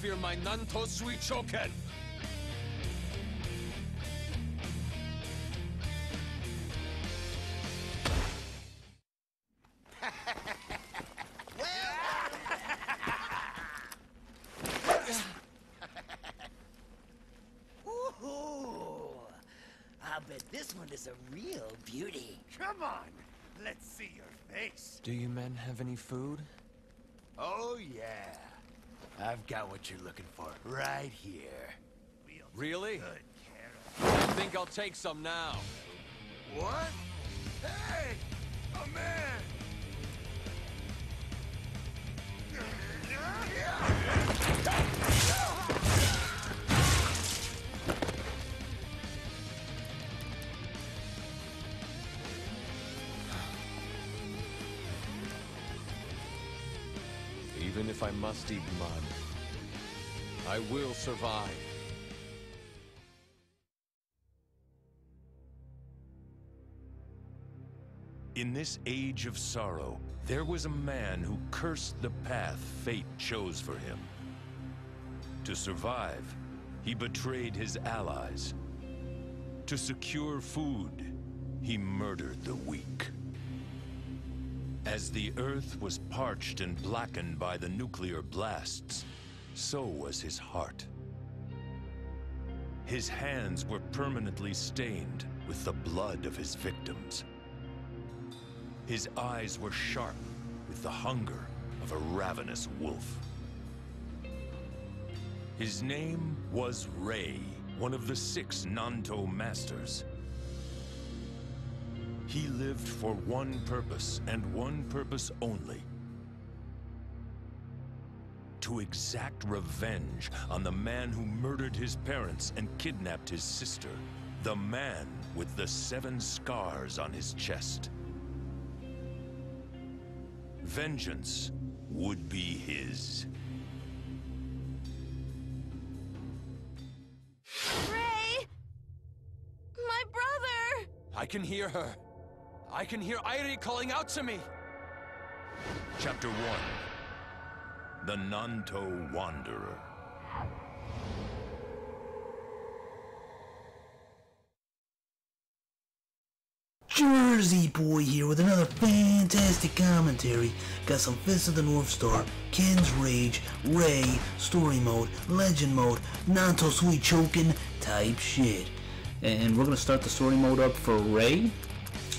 fear my Nanto Suichoken! I'll bet this one is a real beauty. Come on, let's see your face. Do you men have any food? Oh yeah, I've got what you're looking for right here. Really? Good carrot. I think I'll take some now. What? Hey, a man! Even if I must eat mud, I will survive. In this age of sorrow, there was a man who cursed the path fate chose for him. To survive, he betrayed his allies. To secure food, he murdered the weak. As the earth was parched and blackened by the nuclear blasts, so was his heart. His hands were permanently stained with the blood of his victims. His eyes were sharp with the hunger of a ravenous wolf. His name was Rei, one of the 6 Nanto Masters. He lived for one purpose, and one purpose only: to exact revenge on the man who murdered his parents and kidnapped his sister, the man with the 7 scars on his chest. Vengeance would be his. Rei! My brother! I can hear her. I can hear Airi calling out to me. Chapter 1. The Nanto Wanderer. Jersey Boy here with another fantastic commentary. Got some Fist of the North Star, Ken's Rage, Rei, Story Mode, Legend Mode, Nanto Suichoken type shit. And we're gonna start the story mode up for Rei.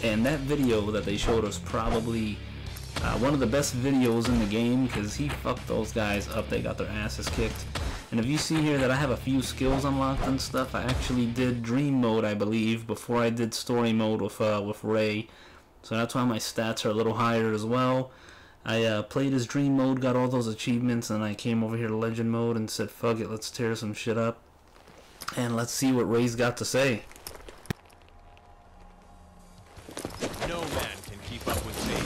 And that video that they showed us probably one of the best videos in the game, because he fucked those guys up. They got their asses kicked. And if you see here that I have a few skills unlocked and stuff, I actually did dream mode, I believe, before I did story mode with Rei. So that's why my stats are a little higher as well. I played his dream mode, got all those achievements, and I came over here to legend mode and said, fuck it, let's tear some shit up. And let's see what Rei's got to say. No man can keep up with me.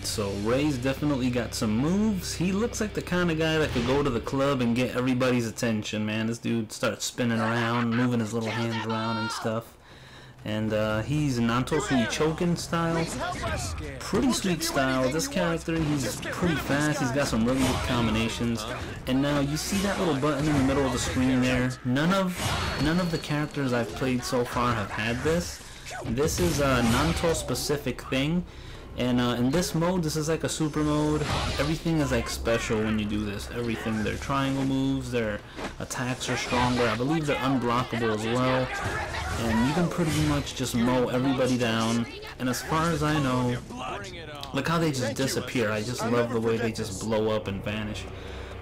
So Rei's definitely got some moves. He looks like the kind of guy that could go to the club and get everybody's attention, man. This dude starts spinning around, moving his little hands around and stuff. And he's Nanto Suichoken style. Pretty sweet style. This character, he's pretty fast. He's got some really good combinations. And now you see that little button in the middle of the screen there. None of the characters I've played so far have had this. This is a Nanto specific thing. And in this mode, this is like a super mode. Everything is like special when you do this. Everything, their triangle moves, their attacks are stronger. I believe they're unblockable as well. And you can pretty much just mow everybody down. And as far as I know, look how they just disappear. I just love the way they just blow up and vanish.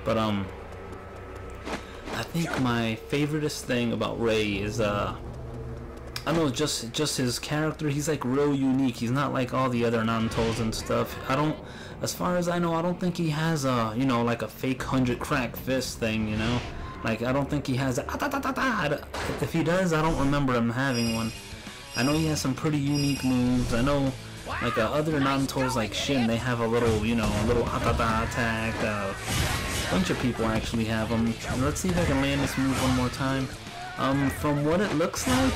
But I think my favoriteest thing about Rei is I don't know, just his character. He's like real unique. He's not like all the other Nantos and stuff. As far as I know, I don't think he has a, you know, like a fake 100 crack fist thing, you know. Like, I don't think he has a if he does, I don't remember him having one. I know he has some pretty unique moves. I know, like, other Nantos like Shin, they have a little, you know, a little attack. A bunch of people actually have them. And let's see if I can land this move one more time. From what it looks like,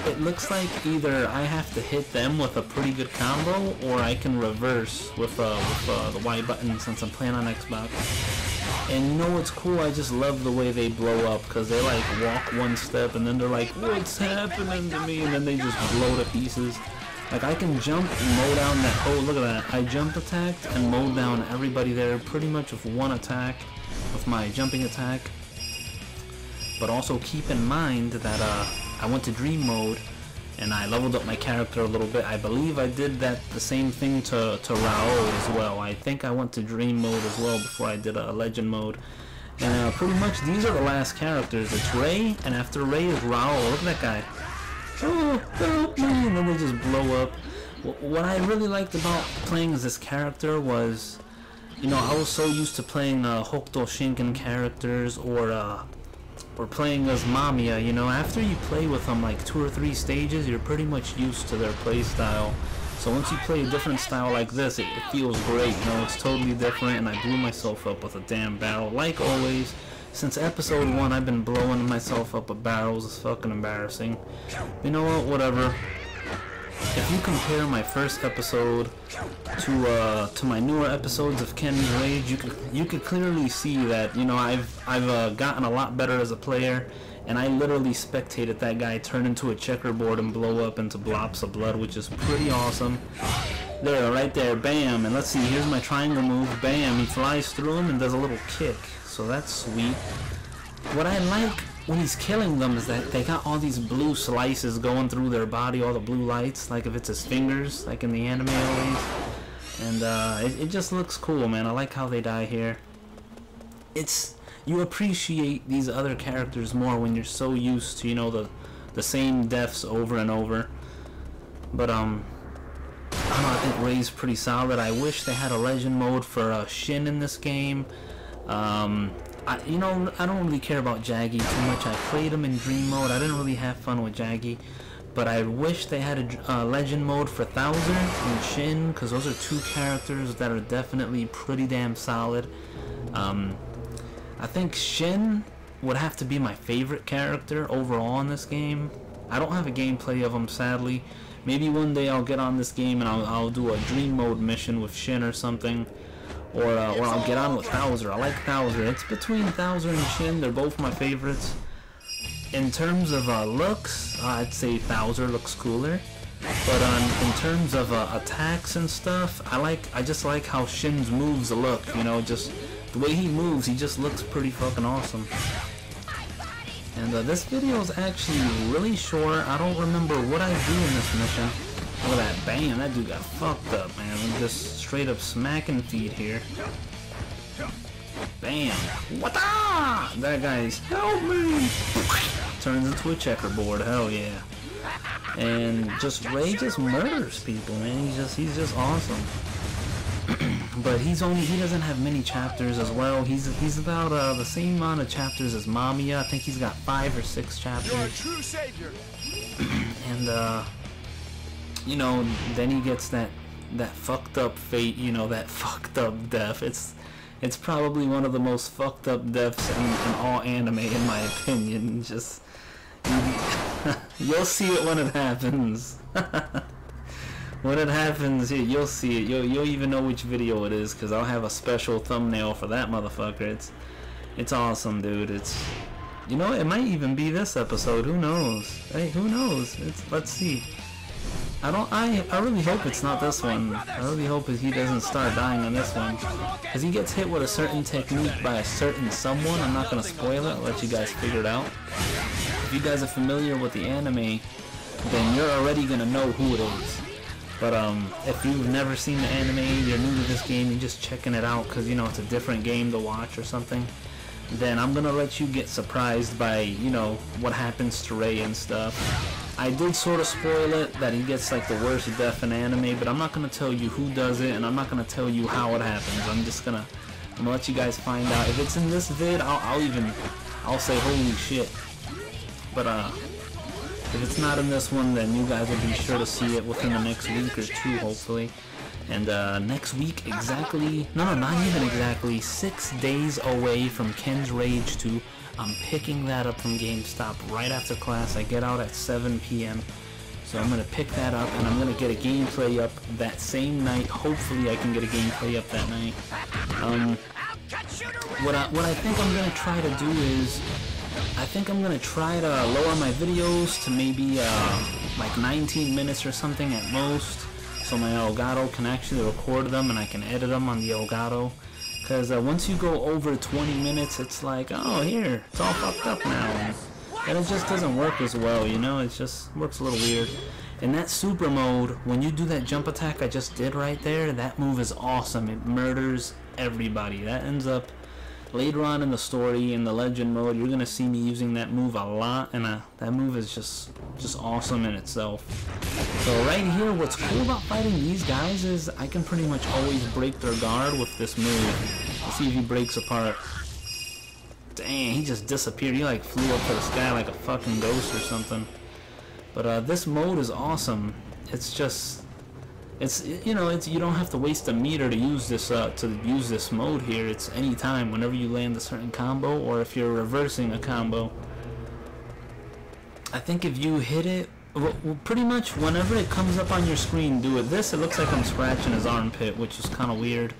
it looks like either I have to hit them with a pretty good combo, or I can reverse with the Y button since I'm playing on Xbox. And you know what's cool? I just love the way they blow up, because they like walk one step and then they're like, what's happening to me? And then they just blow to pieces. Like I can jump and mow down that, oh look at that, I jump attacked and mowed down everybody there pretty much with one attack, with my jumping attack. But also keep in mind that I went to dream mode and I leveled up my character a little bit. I believe I did that the same thing to Raul as well. I think I went to dream mode as well before I did a legend mode. And pretty much these are the last characters. It's Ray, and after Ray is Raul. Look at that guy. Oh, help me! And then they just blow up. What I really liked about playing as this character was, you know, I was so used to playing Hokuto Shinken characters or playing as Mamiya. You know, after you play with them like 2 or 3 stages, you're pretty much used to their play style. So once you play a different style like this, it feels great. You know, it's totally different, and I blew myself up with a damn barrel. Like always, since episode 1, I've been blowing myself up with barrels. It's fucking embarrassing. You know what? Whatever. If you compare my first episode to my newer episodes of Ken's Rage, you could clearly see that, you know, I've gotten a lot better as a player, and I literally spectated that guy turn into a checkerboard and blow up into blobs of blood, which is pretty awesome. There, right there, bam, and let's see, here's my triangle move, bam, he flies through him and does a little kick, so that's sweet. What I like when he's killing them is that they got all these blue slices going through their body, all the blue lights, like if it's his fingers, like in the anime always. And it just looks cool, man. I like how they die here. You appreciate these other characters more when you're so used to, you know, the same deaths over and over. But I don't know, I think Ray's pretty solid. I wish they had a legend mode for Shin in this game. You know, I don't really care about Jaggy too much. I played him in dream mode. I didn't really have fun with Jaggy, but I wish they had a legend mode for Thouser and Shin, because those are 2 characters that are definitely pretty damn solid. I think Shin would have to be my favorite character overall in this game. I don't have a gameplay of him, sadly. Maybe one day I'll get on this game and I'll do a dream mode mission with Shin or something. Or I'll get on with Thouser. I like Thouser. It's between Thouser and Shin. They're both my favorites. In terms of looks, I'd say Thouser looks cooler. But in terms of attacks and stuff, I just like how Shin's moves look. You know, just the way he moves, he just looks pretty fucking awesome. And this video is actually really short. I don't remember what I do in this mission. Look at that, bam, that dude got fucked up, man. I'm just straight up smacking feet here. Bam. What the? That guy's, help me! Turns into a checkerboard, hell yeah. And Ray just murders people, man. He's just awesome. But he doesn't have many chapters as well. He's about the same amount of chapters as Mamiya. I think he's got 5 or 6 chapters. You're a true savior. And you know, then he gets that fucked up fate, you know, that fucked up death. It's probably one of the most fucked up deaths in all anime, in my opinion. Just you'll see it when it happens. When it happens, you'll see it. You'll even know which video it is, because I'll have a special thumbnail for that motherfucker. It's awesome, dude. You know, it might even be this episode. Who knows? Hey, who knows? Let's see. I really hope it's not this one. I really hope he doesn't start dying on this one, because he gets hit with a certain technique by a certain someone. I'm not gonna spoil it. I'll let you guys figure it out. If you guys are familiar with the anime, then you're already gonna know who it is. But if you've never seen the anime, you're new to this game, you're just checking it out because, you know, it's a different game to watch or something, then I'm gonna let you get surprised by, you know, what happens to Ray and stuff. I did sort of spoil it, that he gets like the worst death in anime, but I'm not gonna tell you who does it, and I'm not gonna tell you how it happens. I'm gonna let you guys find out. If it's in this vid, I'll say holy shit. But if it's not in this one, then you guys will be sure to see it within the next week or 2, hopefully. And next week, exactly, no, not even exactly, 6 days away from Ken's Rage 2, I'm picking that up from GameStop right after class. I get out at 7 p.m. So I'm going to pick that up, and I'm going to get a gameplay up that same night. Hopefully I can get a gameplay up that night. What I think I'm going to try to do is, I think I'm going to try to lower my videos to maybe like 19 minutes or something at most, so my Elgato can actually record them and I can edit them on the Elgato. Because once you go over 20 minutes, it's like, oh, here, it's all fucked up now. And it just doesn't work as well, you know? It just works a little weird. In that super mode, when you do that jump attack I just did right there, that move is awesome. It murders everybody. That ends up later on in the story, in the legend mode, you're gonna see me using that move a lot, and that move is just awesome in itself. So right here, what's cool about fighting these guys is I can pretty much always break their guard with this move. Let's see if he breaks apart. Dang, he just disappeared. He like flew up to the sky like a fucking ghost or something. But this mode is awesome. It's just, you know, you don't have to waste a meter to use this mode here. It's any time, whenever you land a certain combo, or if you're reversing a combo. I think if you hit it, well, pretty much whenever it comes up on your screen, do it. This, it looks like I'm scratching his armpit, which is kind of weird,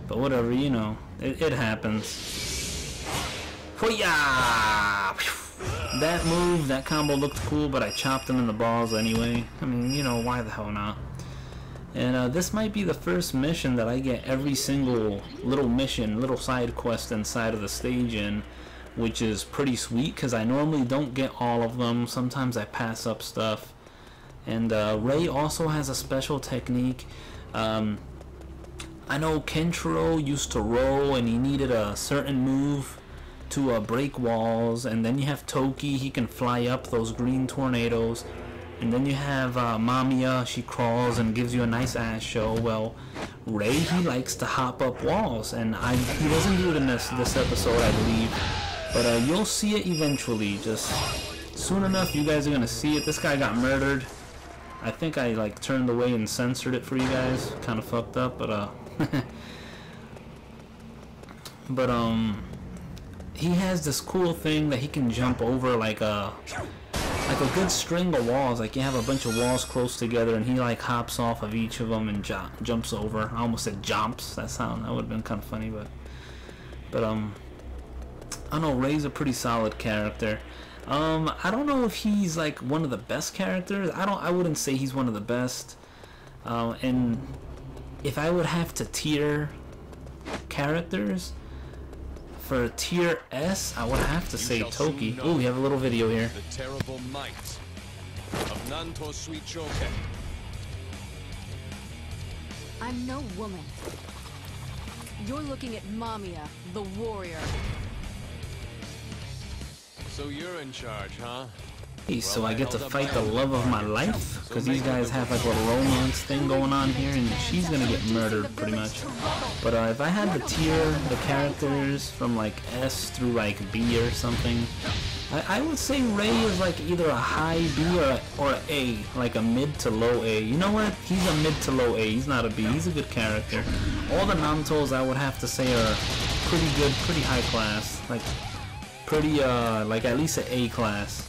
but whatever, you know, it happens. Hoo-yah! That move, that combo looked cool, but I chopped him in the balls anyway. I mean, you know, why the hell not? And this might be the first mission that I get every single little mission, little side quest inside of the stage in, which is pretty sweet, because I normally don't get all of them. Sometimes I pass up stuff. And Ray also has a special technique. I know Kenshiro used to roll, and he needed a certain move to break walls, and then you have Toki, he can fly up those green tornadoes, and then you have Mamiya, she crawls and gives you a nice ass show. Well, Ray, he likes to hop up walls, and he doesn't do it in this episode, I believe, but you'll see it eventually. Just soon enough, you guys are gonna see it. This guy got murdered. I think I like turned away and censored it for you guys, kind of fucked up, but he has this cool thing that he can jump over like a good string of walls. Like you have a bunch of walls close together, and he like hops off of each of them and jumps over. I almost said jumps. That would have been kind of funny, but I don't know. Ray's a pretty solid character. I don't know if he's like one of the best characters. I wouldn't say he's one of the best. And if I would have to tier characters, for tier S, I would have to say Toki. Ooh, we have a little video here. The terrible might of Nanto Suichoken. I'm no woman. You're looking at Mamiya, the warrior. So you're in charge, huh? Hey, so I get to fight the love of my life, because these guys have like a little romance thing going on here, and she's gonna get murdered pretty much. But if I had to tier the characters from like S through like B or something, I would say Ray is like either a high B or an A, like a mid to low A. You know what? He's a mid to low A. He's not a B. He's a good character. All the Nantos I would have to say are pretty good, pretty high class, like pretty like at least an A class.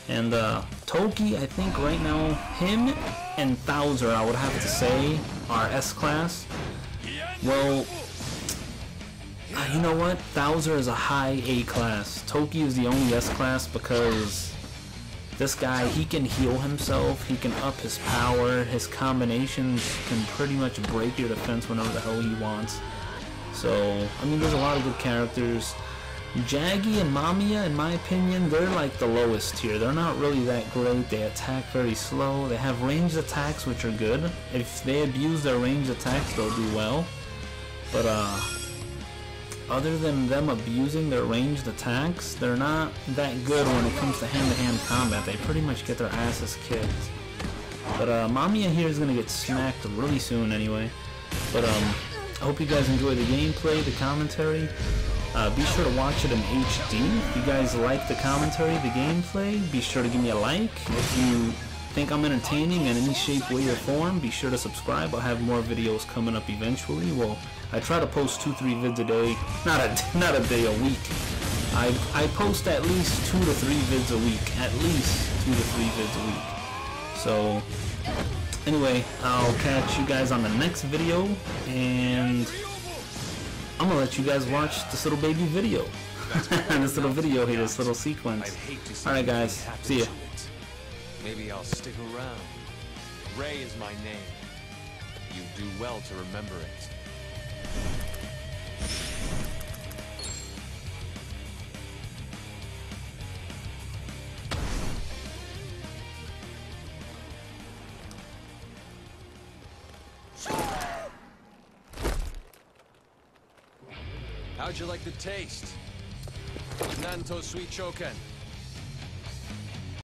And Toki, I think right now, him and Thouser, I would have to say, are S class. Well, you know what? Thouser is a high A class. Toki is the only S class because this guy, he can heal himself, he can up his power, his combinations can pretty much break your defense whenever the hell he wants. So, I mean, there's a lot of good characters. Jaggy and Mamiya, in my opinion, they're like the lowest tier. They're not really that great. They attack very slow. They have ranged attacks, which are good. If they abuse their ranged attacks, they'll do well. But other than them abusing their ranged attacks, they're not that good when it comes to hand-to-hand combat. They pretty much get their asses kicked. But Mamiya here is gonna get smacked really soon anyway. But I hope you guys enjoy the gameplay, the commentary. Be sure to watch it in HD. If you guys like the commentary, the gameplay, be sure to give me a like. If you think I'm entertaining in any shape, way, or form, be sure to subscribe. I'll have more videos coming up eventually. Well, I try to post 2-3 vids a day. Not a day, a week. I post at least 2 to 3 vids a week. At least 2 to 3 vids a week. So, anyway, I'll catch you guys on the next video, and I'm gonna let you guys watch this little baby video. This little video here, this little sequence. Alright guys, see ya. Maybe I'll stick around. Ray is my name. You do well to remember it. How'd you like the taste? Nanto Sweet Choken.